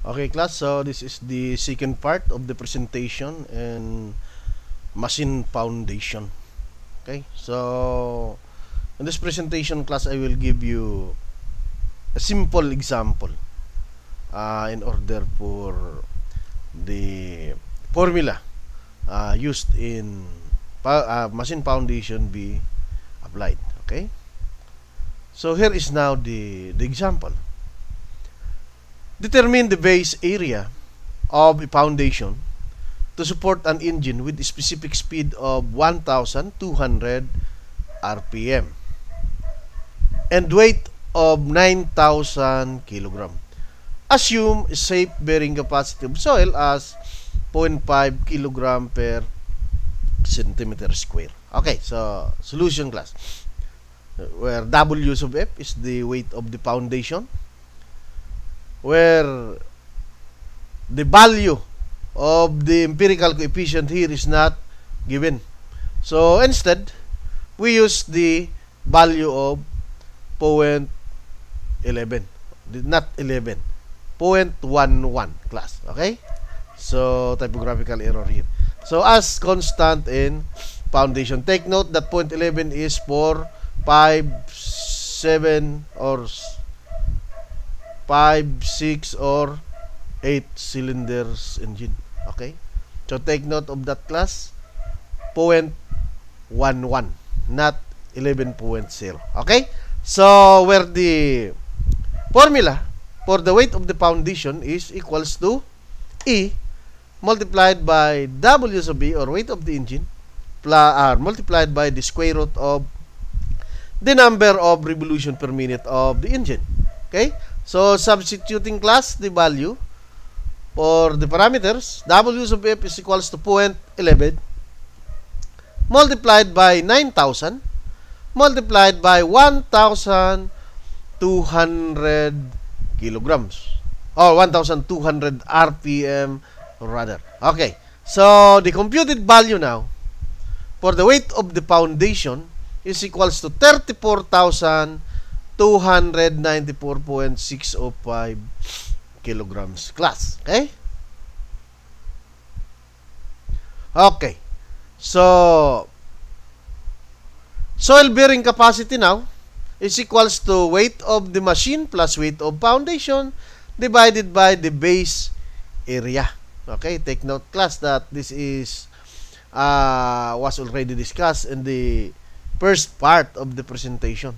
Okay, class, so this is the second part of the presentation and machine foundation. Okay, so in this presentation class, I will give you a simple example in order for the formula used in machine foundation be applied. Okay, so here is now the example. Determine the base area of a foundation to support an engine with a specific speed of 1,200 RPM and weight of 9,000 kg. Assume a safe bearing capacity of soil as 0.5 kg per centimeter square. Okay, so solution class. Where W sub F is the weight of the foundation, where the value of the empirical coefficient here is not given. So instead, we use the value of 0.11, not 11, 0.11 class. Okay? So typographical error here. So as constant in foundation, take note that 0.11 is for 5, 7 or 5, 6 or 8 cylinders engine. Okay? So take note of that class. 0.11, not 11.0. Okay? So where the formula for the weight of the foundation is equals to E multiplied by W sub B, or weight of the engine, multiplied by the square root of the number of revolution per minute of the engine. Okay? So, substituting class the value for the parameters, W sub F is equals to 0.11 multiplied by 9,000 multiplied by 1,200 kilograms, or 1,200 RPM rather. Okay, so the computed value now for the weight of the foundation is equals to 34,294.605 kilograms class. Okay? Okay. So, soil bearing capacity now is equals to weight of the machine plus weight of foundation divided by the base area. Okay? Take note class that this is was already discussed in the first part of the presentation.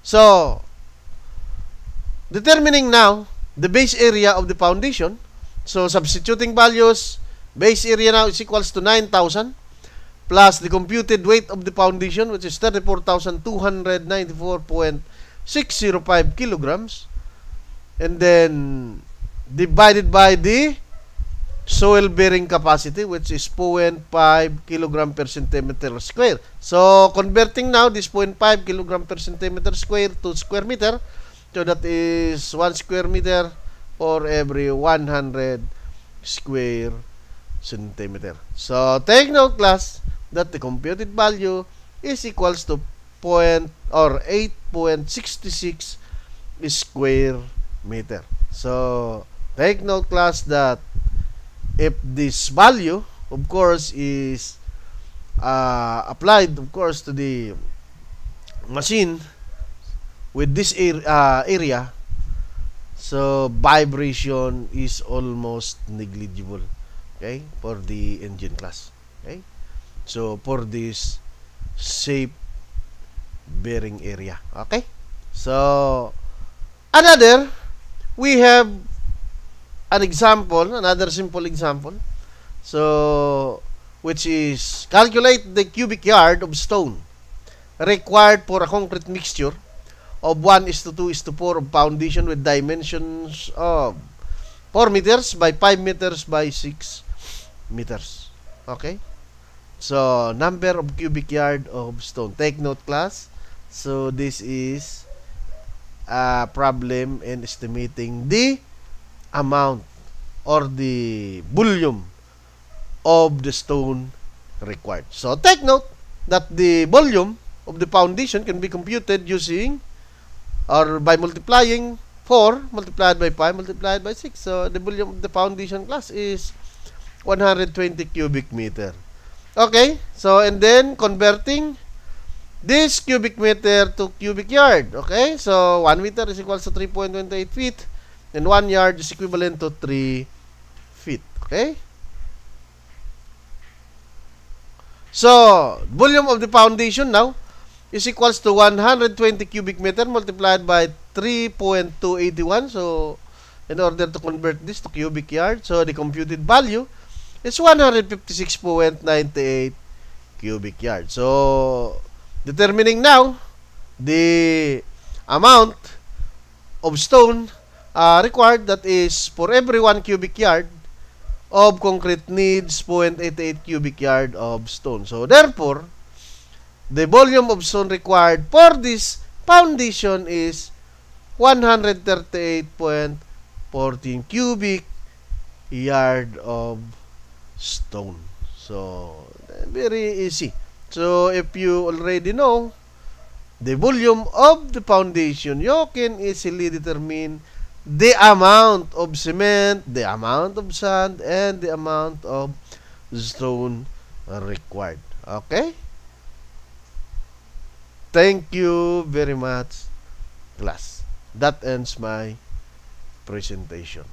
So, determining now the base area of the foundation. So, substituting values, base area now is equals to 9,000 plus the computed weight of the foundation, which is 34,294.605 kilograms, and then divided by the soil bearing capacity, which is 0.5 kilogram per centimeter square. So, converting now this 0.5 kilogram per centimeter square to square meter, so that is 1 square meter for every 100 square centimeter. So, take note class that the computed value is equals to 8.66 square meter. So, take note class that if this value, of course, is applied, of course, to the machine with this area, so vibration is almost negligible. Okay, for the engine class. Okay, so for this safe bearing area. Okay, so another, we have an example, another simple example. So, which is calculate the cubic yard of stone required for a concrete mixture of 1:2:4 of foundation with dimensions of 4 meters by 5 meters by 6 meters. Okay? So, number of cubic yard of stone. Take note class. So, this is a problem in estimating the amount or the volume of the stone required. So, take note that the volume of the foundation can be computed using or by multiplying 4 multiplied by 5 multiplied by 6. So, the volume of the foundation class is 120 cubic meter. Okay? So, and then, converting this cubic meter to cubic yard. Okay? So, 1 meter is equals to 3.28 feet. And 1 yard is equivalent to 3 feet. Okay? So, volume of the foundation now is equals to 120 cubic meter multiplied by 3.281. So, in order to convert this to cubic yard, so the computed value is 156.98 cubic yard. So, determining now the amount of stone required, that is for every 1 cubic yard of concrete needs 0.88 cubic yard of stone. So, therefore, the volume of stone required for this foundation is 138.14 cubic yard of stone. So, very easy. So, if you already know the volume of the foundation, you can easily determine the amount of cement, the amount of sand, and the amount of stone required. Okay? Thank you very much, class. That ends my presentation.